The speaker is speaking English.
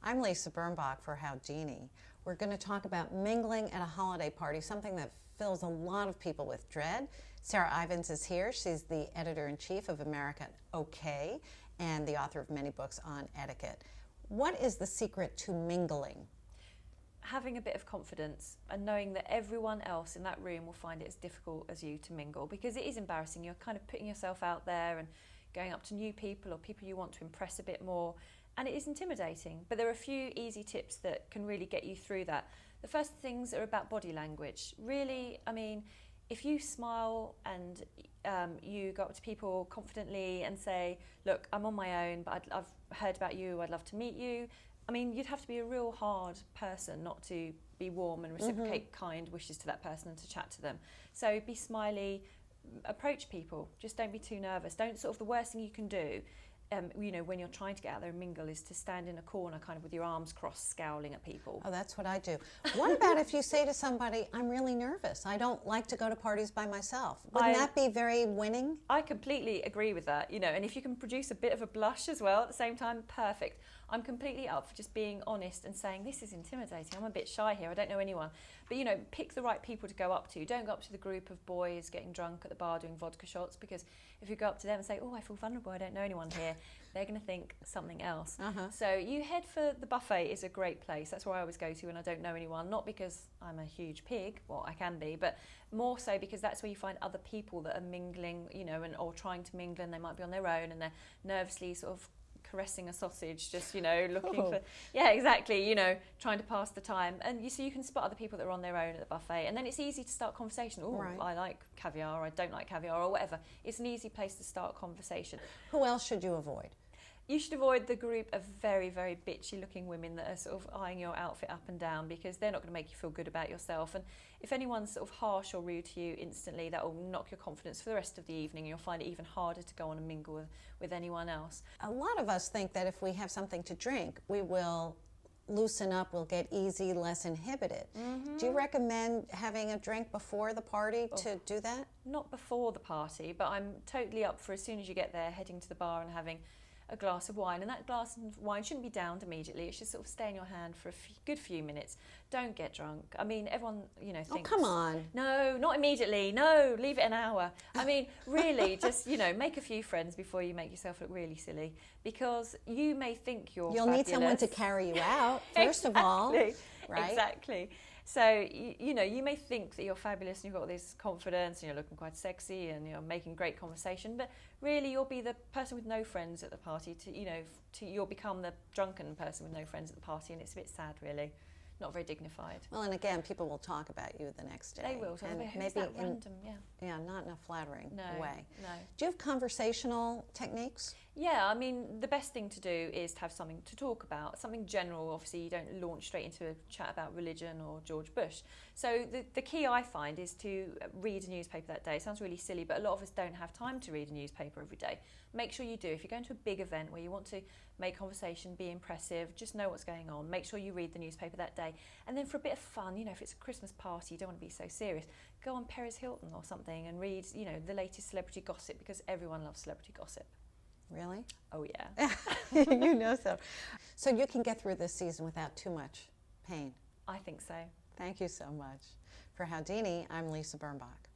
I'm Lisa Birnbach for Howdini. We're going to talk about mingling at a holiday party, something that fills a lot of people with dread. Sarah Ivens is here. She's the editor-in-chief of American OK and the author of many books on etiquette. What is the secret to mingling? Having a bit of confidence and knowing that everyone else in that room will find it as difficult as you to mingle, because it is embarrassing. You're kind of putting yourself out there and going up to new people or people you want to impress a bit more, and it is intimidating. But there are a few easy tips that can really get you through that. The first things are about body language. Really, I mean, if you smile and you go up to people confidently and say, look, I'm on my own, but I've heard about you, I'd love to meet you. I mean, you'd have to be a real hard person not to be warm and reciprocate kind wishes to that person and to chat to them. So be smiley, approach people, just don't be too nervous. Don't sort of, the worst thing you can do, you know, when you're trying to get out there and mingle is to stand in a corner kind of with your arms crossed, scowling at people. Oh, that's what I do. What about if you say to somebody, I'm really nervous, I don't like to go to parties by myself? Wouldn't that be very winning? I completely agree with that, you know, and if you can produce a bit of a blush as well at the same time, perfect. I'm completely up for just being honest and saying, this is intimidating, I'm a bit shy here, I don't know anyone. But, you know, pick the right people to go up to. Don't go up to the group of boys getting drunk at the bar doing vodka shots, because if you go up to them and say, oh, I feel vulnerable, I don't know anyone here, they're going to think something else. So you head for the buffet is a great place. That's where I always go to when I don't know anyone, not because I'm a huge pig, well, I can be, but more so because that's where you find other people that are mingling, you know, or trying to mingle, and they might be on their own and they're nervously sort of caressing a sausage, just, you know, looking for, yeah, exactly, you know, trying to pass the time. And so you can spot other people that are on their own at the buffet, and then it's easy to start conversation. Oh, right. I like caviar, or I don't like caviar, or whatever. It's an easy place to start conversation. Who else should you avoid? You should avoid the group of very, very bitchy looking women that are sort of eyeing your outfit up and down, because they're not going to make you feel good about yourself. And if anyone's sort of harsh or rude to you instantly, that will knock your confidence for the rest of the evening, and you'll find it even harder to go on and mingle with anyone else. A lot of us think that if we have something to drink, we will loosen up, we'll get easy, less inhibited. Do you recommend having a drink before the party to do that? Not before the party, but I'm totally up for, as soon as you get there, heading to the bar and having a glass of wine. And that glass of wine shouldn't be downed immediately. It should sort of stay in your hand for a good few minutes. Don't get drunk. I mean, everyone, you know, thinks... Oh, come on. No, not immediately. No, leave it an hour. I mean, really, just, you know, make a few friends before you make yourself look really silly, because you may think you'll fabulous. Need someone to carry you out, first of all. Right? Exactly. So, you know, you may think that you're fabulous and you've got this confidence and you're looking quite sexy and you're making great conversation, but really you'll be the person with no friends at the party. You'll become the drunken person with no friends at the party, and it's a bit sad, really. Not very dignified. Well, and again, people will talk about you the next day. They will. So maybe random, yeah, not in a flattering way. No. Do you have conversational techniques? Yeah, I mean, the best thing to do is to have something to talk about, something general. Obviously, you don't launch straight into a chat about religion or George Bush. So the key, I find, is to read a newspaper that day. It sounds really silly, but a lot of us don't have time to read a newspaper every day. Make sure you do. If you're going to a big event where you want to make conversation, be impressive, just know what's going on, make sure you read the newspaper that day. And then for a bit of fun, you know, if it's a Christmas party, you don't want to be so serious, go on Perez Hilton or something and read, you know, the latest celebrity gossip, because everyone loves celebrity gossip. Really? Oh, yeah. You know so. So you can get through this season without too much pain? I think so. Thank you so much. For Howdini, I'm Lisa Birnbach.